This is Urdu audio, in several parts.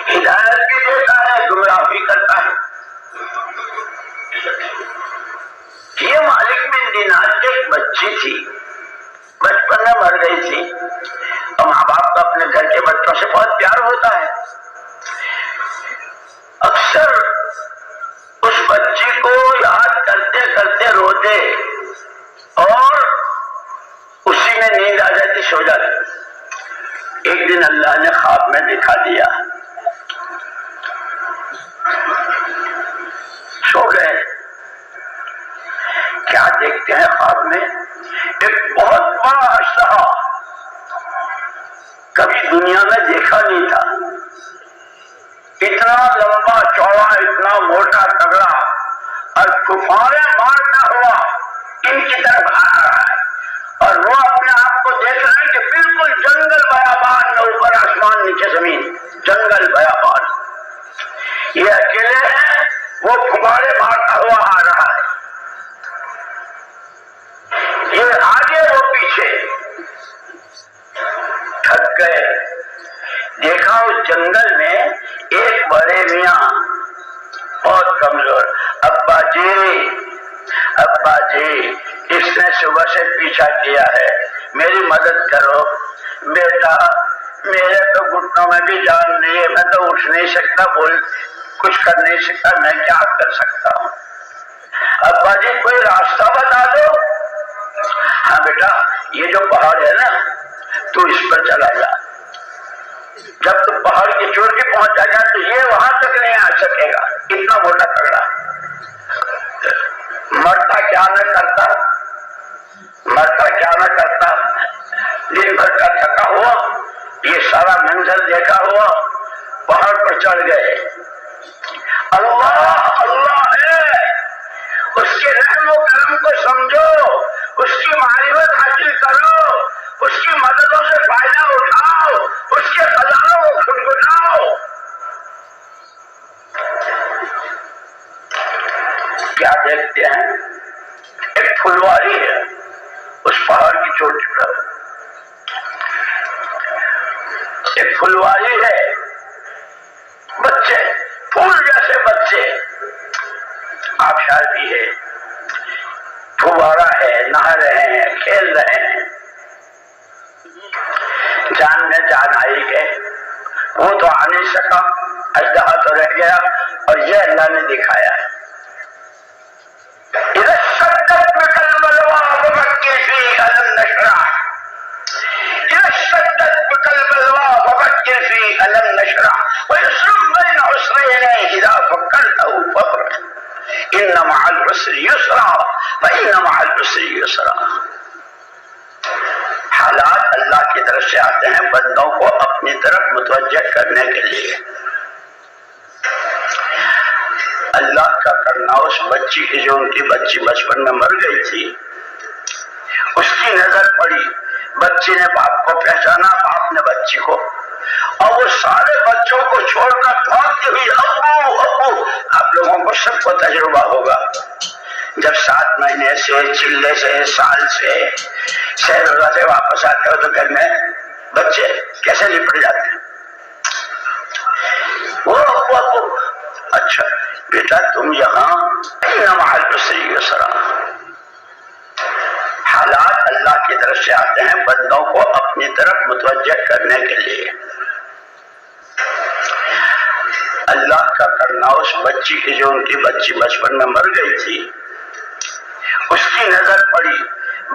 ہدایت بھی دیتا ہے، گمراہ بھی کرتا ہے۔ یہ مالک بن دینار کی ایک بچی تھی، بچپن میں مر گئی تھی، اور ماں باپ کا اپنے گھر کے بچوں سے بہت پیار ہوتا ہے۔ اکثر اس بچی کو یاد کرتے کرتے روتے اور اسی میں نیند آ جاتی، سو جاتی۔ ایک دن اللہ نے خواب میں دکھا دیا، سو گئے، کیا دیکھتے ہیں خواب میں؟ ایک بہت بڑا اشتہا، کبھی دنیا میں دیکھا نہیں تھا، اتنا لمبا چوڑا، اتنا موٹا تگڑا، اور طوفانیں مارتا ہوا ان کی طرف آ رہا ہے، اور وہ اپنے آپ کو دیکھ رہے ہیں کہ بالکل جنگل بیابان میں، اوپر آسمان نیچے زمین، جنگل بیابان، یہ اکیلے ہیں، وہ پھبارے مارتا ہوا آ رہا ہے، یہ آگے وہ پیچھے، تھک گئے۔ دیکھا اس جنگل میں ایک بڑے میاں بہت کمزور، ابا جی ابا جی، اس نے صبح سے پیچھا کیا ہے، میری مدد کرو، بیٹا میرے تو گھٹنوں میں بھی جان نہیں ہے، میں تو اٹھ نہیں سکتا، بول کچھ کر نہیں سکتا، میں کیا کر سکتا ہوں؟ ابا جی کوئی راستہ بتا دو۔ ہاں بیٹا، یہ جو پہاڑ ہے نا، تو اس پر چلا جا، جب تم پہاڑ کی چوٹی پہنچ جائے گا تو یہ وہاں تک نہیں آ سکے گا، اتنا موٹا تگڑا، مرتا کیا نہ کرتا، مرتا کیا نہ کرتا، دن بھر کا تھکا ہوا، یہ سارا منظر دیکھا ہوا، پہاڑ پر چڑھ گئے۔ اللہ اللہ ہے، اس کے رحم و کرم کو سمجھو، اس کی معرفت حاصل کرو، اس کی مددوں سے فائدہ اٹھاؤ، اس کے خزانوں کو کھٹکھٹاؤ۔ کیا دیکھتے ہیں؟ ایک پھلواری ہے اس پہاڑ کی چوٹی پر، ایک پھلواری ہے، بچے، پھول جیسے بچے، آبشار بھی ہے، پھوارا ہے، نہا رہے ہیں، کھیل رہے ہیں، جان میں جان آئی ہے، وہ تو آ نہیں سکا، اژدہا تو رہ گیا، اور یہ اللہ نے دکھایا ہے۔ اذا اشتدت بك البلوى ففكر في ألم نشرح، اذا اشتدت بك البلوى ففكر في ألم نشرح، ويسر بين عسرين إذا فكرته فافرح، إن مع العسر يسرا فإن مع العسر يسرا۔ حالات اللہ کی طرف سے آتے ہیں بندوں کو اپنی طرف متوجہ کرنے کے لیے۔ اللہ کا کرنا اس بچی کی، جو ان کی بچی بچپن میں مر گئی تھی، اس کی نظر پڑی، بچی نے باپ کو پہچانا، باپ نے بچی کو، اور وہ سارے بچوں کو چھوڑ کر بھاگتی ہوئی ابو ابو، آپ لوگوں کو سب کو تجربہ ہوگا، جب 7 مہینے سے، چلے سے، سال سے، شہر روزہ سے واپس آتے ہو تو گھر میں بچے کیسے لپٹ جاتے ہیں، وہ ابو ابو، اچھا بیٹا تم یہاں، ان مع العسر یسرا۔ حالات اللہ کی طرف سے آتے ہیں بندوں کو اپنی طرف متوجہ کرنے کے لیے۔ اللہ کا کرنا اس بچی کی، جو ان کی بچی بچپن میں مر گئی تھی، اس کی نظر پڑی،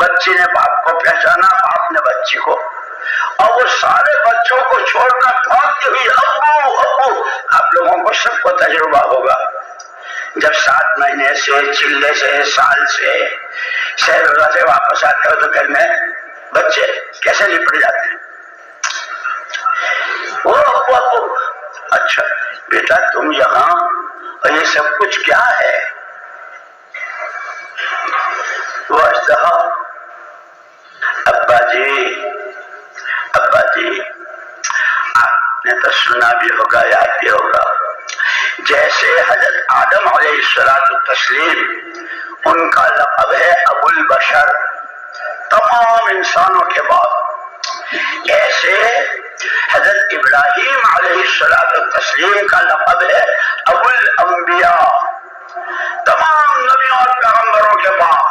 بچی نے باپ کو پہچانا، باپ نے بچی کو، اور وہ سارے بچوں کو چھوڑ کر بھاگتی ہوئی ابو ابو، آپ لوگوں کو سب کو تجربہ ہوگا، جب 7 مہینے سے، چلے سے، سال سے، شہر روزہ سے واپس آتے ہو تو گھر میں بچے کیسے لپٹ جاتے ہیں، وہ ابو ابو، اچھا بیٹا تم یہاں، اور یہ سب کچھ کیا ہے؟ وہ اژدہا، ابا جی ابا جی، آپ نے تو سنا بھی ہوگا، یاد بھی ہوگا، جیسے حضرت آدم علیہ السلام، ان کا لقب ہے ابو البشر، تمام انسانوں کے بعد، ایسے حضرت ابراہیم علیہ تسلیم کا لقب ہے ابو الانبیاء، تمام نبیوں اور پیغمبروں کے بعد۔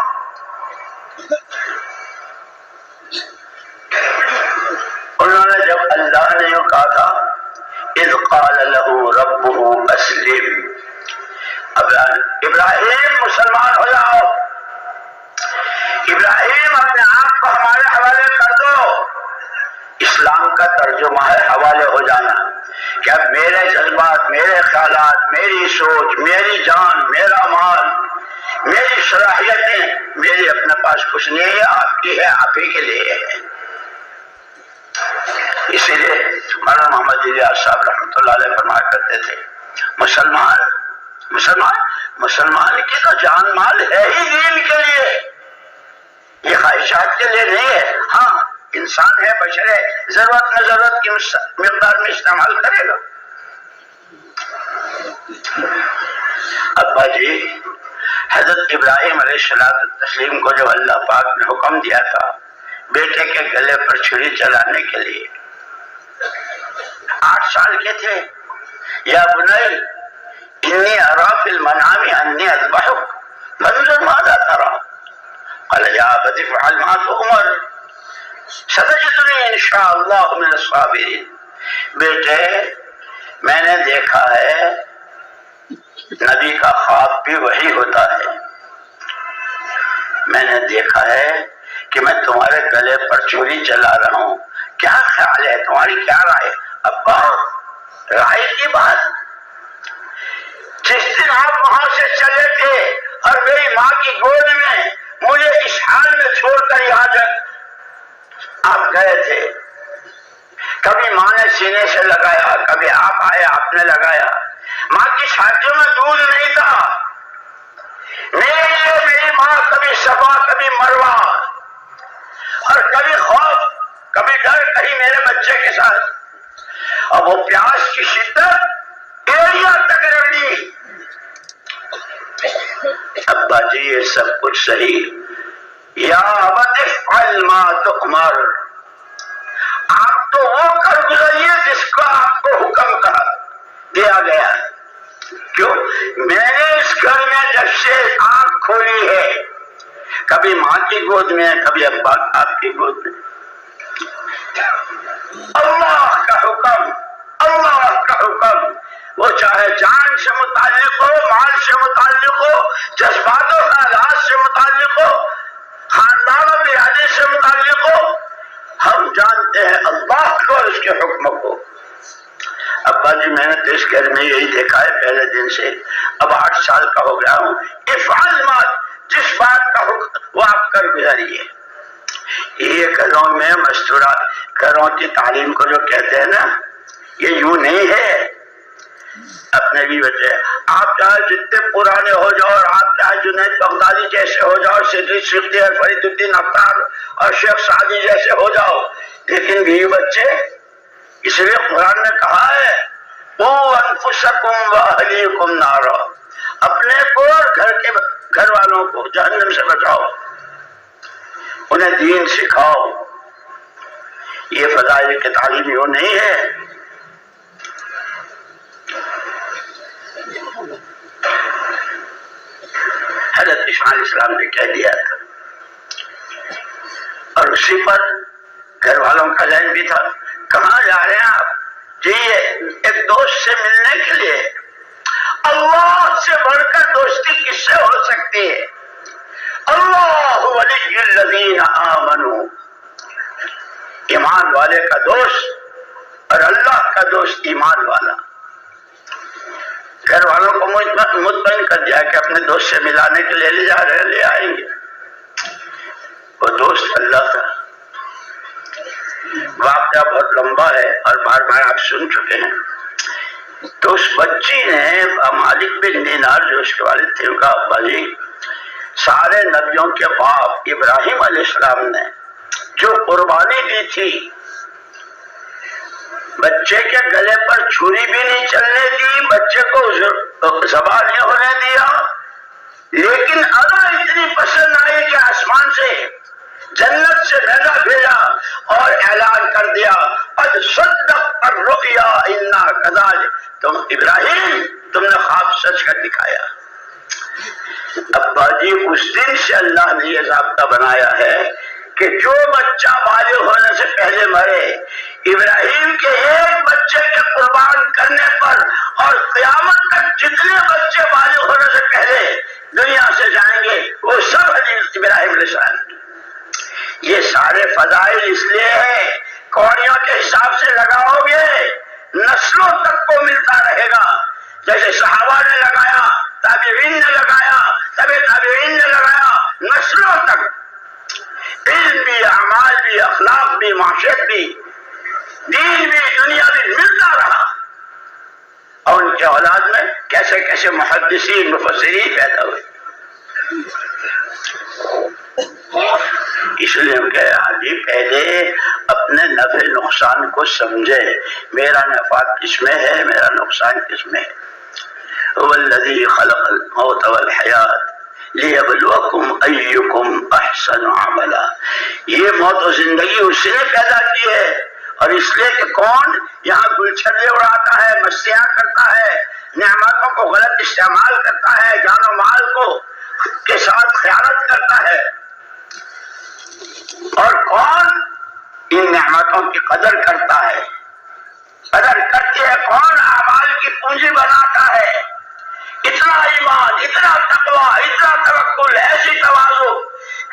انہوں نے جب اللہ نے یوں کہا تھا اذ قال له ربه اسلم، ابراہیم مسلمان ہو جاؤ، ابراہیم اپنے آپ کو ہمارے حوالے کر دو۔ اسلام کا ترجمہ ہے حوالے ہو جانا، کہ اب میرے جذبات، میرے خیالات، میری سوچ، میری جان، میرا مال، میری صلاحیتیں میری اپنے پاس کچھ نہیں ہے، آپ کی ہے، آپ ہی کے لیے ہے۔ اسی لیے مولانا محمد الیاس صاحب رحمۃ اللہ علیہ فرمایا کرتے تھے مسلمان کی تو جان مال ہے ہی دین کے لیے، یہ خواہشات کے لیے نہیں ہے۔ ہاں انسان ہے، بشر ہے، ضرورت میں ضرورت کی مقدار میں استعمال کرے گا۔ ابا جی حضرت ابراہیم علیہ السلام کو جب اللہ پاک نے حکم دیا تھا بیٹے کے گلے پر چھری چلانے کے لیے، 8 سال کے تھے۔ یا بنی انی ارا فی المنام انی اذبحک فانظر ماذا تری قال یا ابت افعل ما تؤمر ستجدنی ان شاء اللہ من الصابرین۔ بیٹے میں نے دیکھا ہے، نبی کا خواب بھی وہی ہوتا ہے، میں نے دیکھا ہے کہ میں تمہارے گلے پر چھری چلا رہا ہوں، کیا خیال ہے تمہاری، کیا رائے؟ ابا رائے کی بات، جس دن آپ وہاں سے چلے تھے اور میری ماں کی گود میں مجھے اس حال میں چھوڑ کر یہاں تک آپ گئے تھے، کبھی ماں نے سینے سے لگایا، کبھی آپ آئے آپ نے لگایا، ماں کی چھاتیوں میں دودھ نہیں تھا، میرے لیے میری ماں کبھی صفا کبھی مروہ، اور کبھی خوف کبھی ڈر کہیں میرے بچے کے ساتھ، اور وہ پیاس کی شدت ایڑیاں تک رگڑی۔ ابا جی یہ سب کچھ صحیح، یا ابت افعل ما تؤمر، آپ تو وہ کر گزریے جس کو آپ کو حکم کہا دیا گیا۔ کیوں؟ میں نے اس گھر میں جب سے آنکھ کھولی ہے، کبھی ماں کی گود میں، کبھی ابا آپ کی گود میں، اللہ کا حکم، اللہ کا حکم، وہ چاہے جان سے متعلق ہو، مال سے متعلق ہو، جذبات و خیالات سے متعلق ہو، خاندان و برادری سے متعلق ہو، ہم جانتے ہیں اللہ کو اور اس کے حکم کو۔ ابا جی میں نے تو اس گھر میں یہی دیکھا ہے پہلے دن سے، اب 8 سال کا ہو گیا ہوں، افعل ما، جس بات کا حکم وہ آپ کر گزریے۔ یہ گھروں میں مستورات، گھروں کی تعلیم کو جو کہتے ہیں نا، یہ یوں نہیں ہے۔ اپنے بھی بچے آپ چاہے جتنے پرانے ہو جاؤ، اور آپ چاہے جنید بغدادی جیسے ہو جاؤ، سیدی صفدی اور فرید الدین افطار اور شیخ سعدی جیسے ہو جاؤ، لیکن بیوی بچے، اس لیے قرآن نے کہا ہے قوا انفسکم واہلیکم نارا، اپنے کو اور گھر والوں کو جہنم سے بچاؤ، انہیں دین سکھاؤ۔ یہ فضائل کی تعلیم یوں نہیں ہے۔ حضرت عیسیٰ علیہ السلام نے کہہ دیا تھا، اور اسی پر گھر والوں کا ذہن بھی تھا، کہاں جا رہے ہیں آپ؟ جی ایک دوست سے ملنے کے لیے۔ اللہ سے بڑھ کر دوستی کس سے ہو سکتی ہے؟ اللہ ولی الذین آمنوا، ایمان والے کا دوست، اور اللہ کا دوست ایمان والا۔ گھر والوں کو مطمئن کر دیا کہ اپنے دوست سے ملانے کے لیے لے جا رہے ہیں، لے آئیں گے۔ وہ دوست اللہ تھا۔ واقعہ بہت لمبا ہے اور بار بار آپ سن چکے ہیں۔ تو اس بچی نے مالک بن دینار جو اس کے والد تھے، ان کا ابا جی، سارے نبیوں کے باپ ابراہیم علیہ السلام نے جو قربانی دی تھی، بچے کے گلے پر چھری بھی نہیں چلنے دی، بچے کو ذبح نہیں ہونے دیا، لیکن اللہ اتنی پسند آئی کہ آسمان سے جنت سے بھیجا بھیجا اور اعلان کر دیا قد صدقت الرؤیا انا کذالک، تم ابراہیم تم نے خواب سچ کر دکھایا۔ ابا جی اس دن سے اللہ نے یہ ضابطہ بنایا ہے کہ جو بچہ بالغ ہونے سے پہلے مرے، ابراہیم کے ایک بچے کے قربان کرنے پر اور قیامت تک جتنے بچے بالغ ہونے سے پہلے دنیا سے جائیں گے وہ سب حضرت ابراہیم علیہ السلام۔ یہ سارے فضائل اس لیے ہے کوڑیوں کے حساب سے لگاؤ گے نسلوں تک کو ملتا رہے گا، جیسے صحابہ نے لگایا، تابعین نے لگایا، تابعین نے لگایا، نسلوں تک علم بھی، اعمال بھی، اخلاق بھی، معاشرت بھی، دین بھی، دنیا بھی ملتا رہا۔ اور ان کے اولاد میں کیسے کیسے محدثین مفسرین پیدا ہوئے۔ اس لیے ہم کہہ رہے ہیں پہلے اپنے نفع نقصان کو سمجھے، میرا نفع کس میں ہے، میرا نقصان کس میں ہے۔ هو الذی خلق الموت والحیات لیبلوکم ایکم احسن عملا۔ یہ موت و زندگی اسی نے پیدا کی ہے، اور اس لیے کہ کون یہاں گلچھرے اڑاتا ہے، مستیاں کرتا ہے، نعمتوں کو غلط استعمال کرتا ہے، جان و مال کو کے ساتھ خیانت کرتا ہے، اور کون ان نعمتوں کی قدر کرتا ہے، قدر کرتے ہے کون اعمال کی پونجی بناتا ہے۔ اتنا ایمان، اتنا تقوی، اتنا توکل، ایسی تواضع،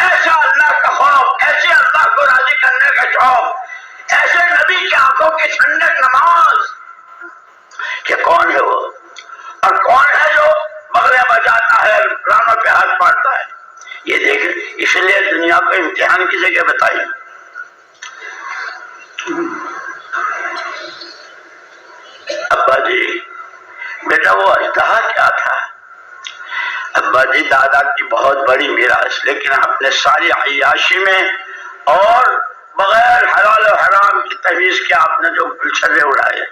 ایسا اللہ کا خوف، ایسے اللہ کو راضی کرنے کا شوق، ایسے نبی کی آنکھوں کی ٹھنڈک نماز، کہ کون ہے وہ، اور کون ہے جو بغلے بجاتا ہے، رانوں پہ ہاتھ مارتا ہے۔ یہ دیکھیں، اس لیے دنیا کو امتحان کی جگہ بتائی۔ ابا جی بیٹا وہ اژدہا کیا تھا؟ ابا جی دادا کی بہت بڑی میراث، لیکن اپنے ساری عیاشی میں اور بغیر حلال و حرام کی تمیز کے آپ نے جو گلچھرے اڑائے،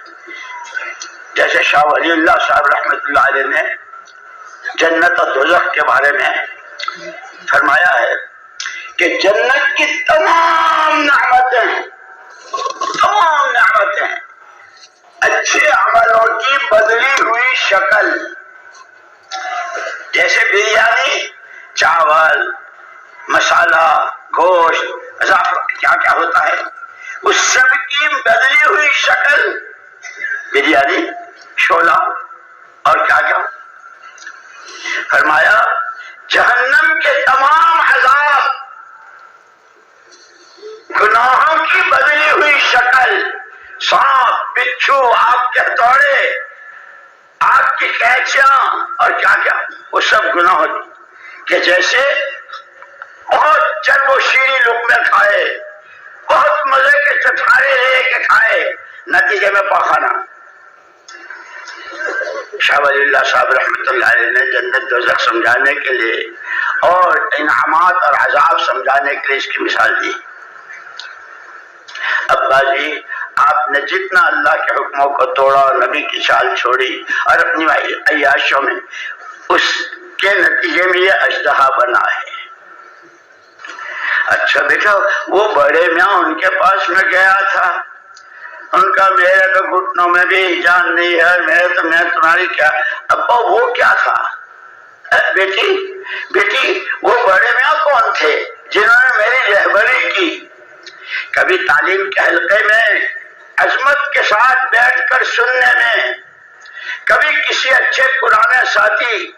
جیسے شاہ ولی اللہ صاحب رحمۃ اللہ علیہ نے جنت اور دوزخ کے بارے میں فرمایا ہے کہ جنت کی تمام نعمتیں اچھے عملوں کی بدلی ہوئی شکل، جیسے بریانی، چاول، مسالہ، گوشت، کیا کیا ہوتا ہے، اس سب کی بدلی ہوئی شکل، بریانی، شولا اور کیا کیا، فرمایا جہنم کے تمام عذاب گناہوں کی بدلی ہوئی شکل، سانپ، بچھو، آگ کے ہتھوڑے، آگ کی قینچیاں اور کیا کیا، وہ سب گناہ ہوتی کہ جیسے بہت چرب و شیریں لقمے کھائے، بہت مزے کے چٹھارے لے کے کھائے، نتیجے میں پاخانہ۔ شاہ ولی اللہ صاحب رحمۃ اللہ علیہ نے جنت دوزخ سمجھانے کے لیے اور انعامات اور عذاب سمجھانے کے لیے اس کی مثال دی۔ ابا جی آپ نے جتنا اللہ کے حکموں کو توڑا اور نبی کی چال چھوڑی اور اپنی عیاشوں میں، اس کے نتیجے میں یہ اژدہا بنا ہے۔ اچھا بیٹا وہ بڑے میاں ان کے پاس میں گیا تھا، ان کا میرے تو گھٹنوں میں بھی جان نہیں ہے، میں تمہاری کیا، ابا وہ کیا تھا؟ بیٹی وہ بڑے میاں کون تھے جنہوں نے میری رہبری کی؟ کبھی تعلیم کے حلقے میں عظمت کے ساتھ بیٹھ کر سننے میں، کبھی کسی اچھے پرانے ساتھی،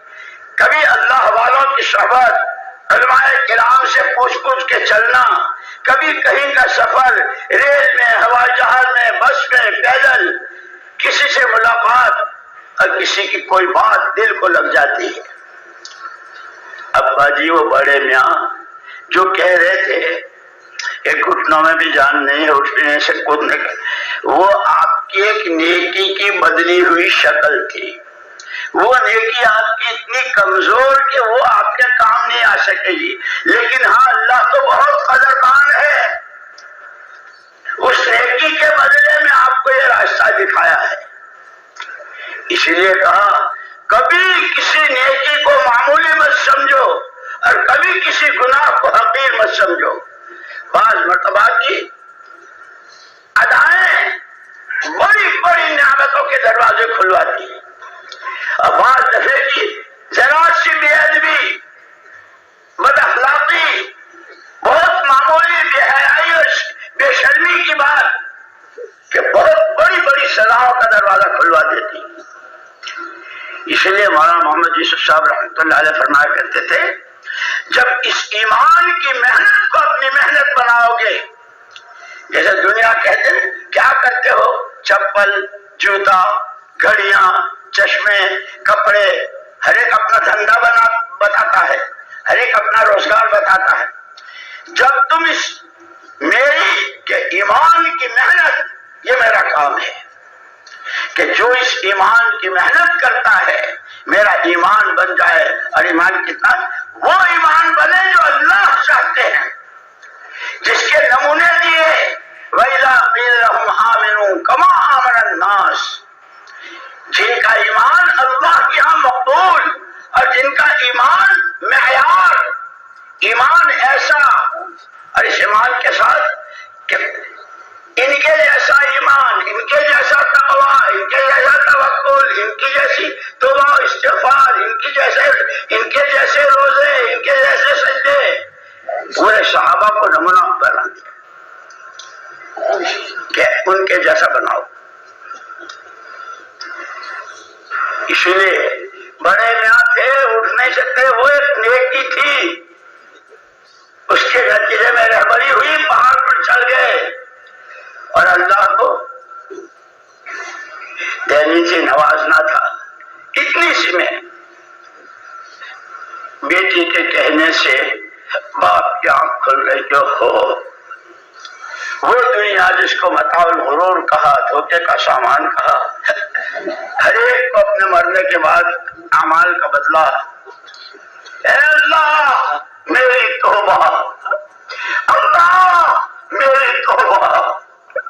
کبھی اللہ والوں کی صحبت، علماء کرام سے پوچھ کے چلنا، کبھی کہیں کا سفر، ریل میں، ہوائی جہاز میں، بس میں، پیدل، کسی سے ملاقات اور کسی کی کوئی بات دل کو لگ جاتی ہے۔ ابا جی وہ بڑے میاں جو کہہ رہے تھے کہ گھٹنوں میں بھی جان نہیں ہے، اٹھنے سے کودنے کا، وہ آپ کی ایک نیکی کی بدلی ہوئی شکل تھی۔ وہ نیکی آپ کی اتنی کمزور کہ وہ آپ کے کام نہیں آ سکے گی، لیکن ہاں اللہ تو بہت قدردان ہے، اس نیکی کے بدلے میں آپ کو یہ راستہ دکھایا ہے۔ اس لیے کہا کبھی کسی نیکی کو معمولی مت سمجھو اور کبھی کسی گناہ کو حقیر مت سمجھو۔ بعض مرتبہ کی ادائیں بڑی بڑی نعمتوں کے دروازے دروازے کھلواتی ہے. اور بعض دفعے کی ذرا سی بے ادبی، بد اخلاقی، بہت معمولی بے حیائی اور بے شرمی کی بات کہ بہت بڑی بڑی سزاؤں کا دروازہ کھلوا دیتی. اس لیے مولانا محمد یوسف صاحب رحمۃ اللہ علیہ فرمایا کرتے تھے جب اس ایمان کی محنت کو اپنی محنت بناؤ گے، جیسے دنیا کہتے ہیں کیا کرتے ہو، چپل، جوتا، گھڑیاں، چشمے، کپڑے، ہر ایک اپنا دھندا بتاتا ہے، ہر ایک اپنا روزگار بتاتا ہے. جب تم اس میری کہ ایمان کی محنت یہ میرا کام ہے کہ جو اس ایمان کی محنت کرتا ہے میرا ایمان بن جائے. اور ایمان کتنا؟ وہ ایمان بنے جو اللہ چاہتے ہیں، جس کے نمونے دیے وَإِذَا قِيلَ لَهُمْ آمِنُوا كَمَا آمَنَ النَّاسُ، جن کا ایمان اللہ کے یہاں مقبول اور جن کا ایمان معیار، ایمان ایسا، اور اس ایمان کے ساتھ کہ ان کے جیسا ایمان، ان کے جیسا تقویٰ، ان کے جیسا توکل، ان کی جیسی توبہ و استغفار، ان کے جیسے روزے، ان کے جیسے سجدے، پورے صحابہ کو نمونہ بنا دیا کہ ان کے جیسا بناؤ. اس لیے بڑے میاں تھے، اٹھ نہیں سکتے، وہ ایک نیکی تھی، اس کے نتیجے میں رہبری ہوئی، پہاڑ پر چڑھ گئے اور اللہ کو دینی سے نوازنا تھا. اتنی سی میں بیٹی کے کہنے سے باپ کی آنکھ کھل گئی کہ ہو وہ دنیا جس کو متاع الغرور کہا، دھوکے کا سامان کہا، ہر ایک کو اپنے مرنے کے بعد اعمال کا بدلہ. اے اللہ میری توبہ، اللہ میری توبہ،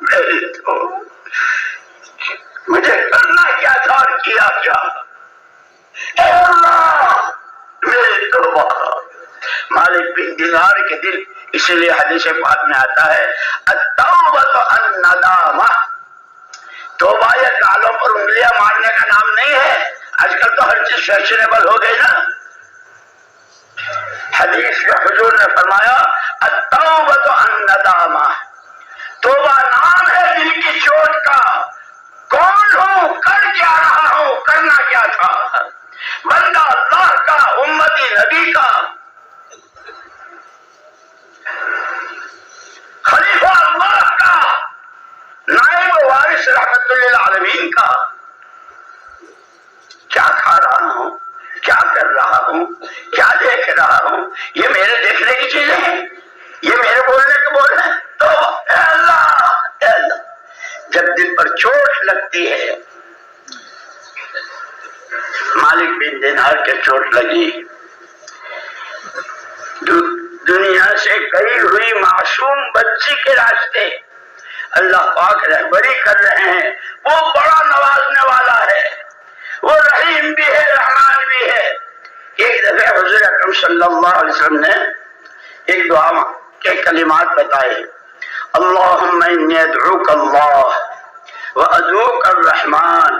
میری توبہ، مجھے کرنا کیا تھا اور کیا کیا، اے اللہ میری توبہ. مالک بن دینار کے دل، اسی لیے حدیث پاک میں آتا ہے التوبۃ الندامہ، توبہ یہ گالوں پر انگلیاں مارنے کا نام نہیں ہے. آج کل تو ہر چیز فیشنیبل ہو گئی نا. حدیث میں حضور نے فرمایا التوبۃ الندامہ، توبہ نام ہے دل کی چوٹ کا. کون ہوں، کر کیا رہا ہوں، کرنا کیا تھا، بندہ اللہ کا، امتی نبی کا، خلیفہ اللہ کا، نائب و وارث رحمت للعالمین کا. کیا کھا رہا ہوں، کیا کر رہا ہوں، کیا دیکھ رہا ہوں، یہ میرے دیکھنے کی چیزیں ہیں، یہ میرے بولنے کے بول رہے ہیں. تو اے اللہ، اے اللہ، جب دل پر چوٹ لگتی ہے، مالک بن دینار کے چوٹ لگی، دنیا سے گئی ہوئی معصوم بچی کے راستے اللہ پاک رہبری کر رہے ہیں. وہ بڑا نوازنے والا ہے، وہ رحیم بھی ہے، رحمان بھی ہے. ایک دفعہ حضور اکرم صلی اللہ علیہ وسلم نے ایک دعا کے کلمات بتائے، اللہم انی ادعوک اللہ وادعوک الرحمن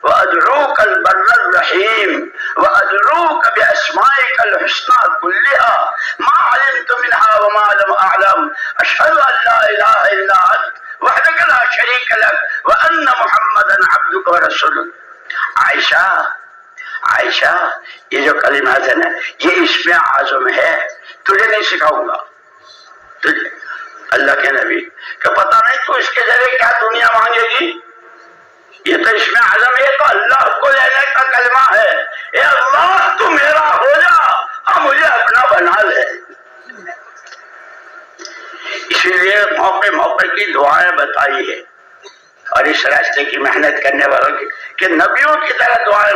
وادعوک البر الرحیم وادعوک باسمائک الحسنى كلها ما علمت منها وما لم اعلم اشهد ان لا اله الا انت وحدك لا شريك لك وان محمدا عبدك ورسولك. عائشہ یہ جو کلمات ہے نا یہ اس میں اعظم ہے، تجھے نہیں سکھاؤں گا. تجھے اللہ کے نبی کہ پتہ نہیں تو اس کے ذریعے کیا دنیا مانگے گی، یہ تو اس میں اعظم ہے، تو اللہ کو لینے کا کلمہ ہے. اے اللہ تو میرا ہو جا اور مجھے اپنا بنا لے. اسی لیے موقع موقع کی دعائیں بتائی ہے اور اس راستے کی محنت کرنے والوں کی کہ نبیوں کی طرح دعائیں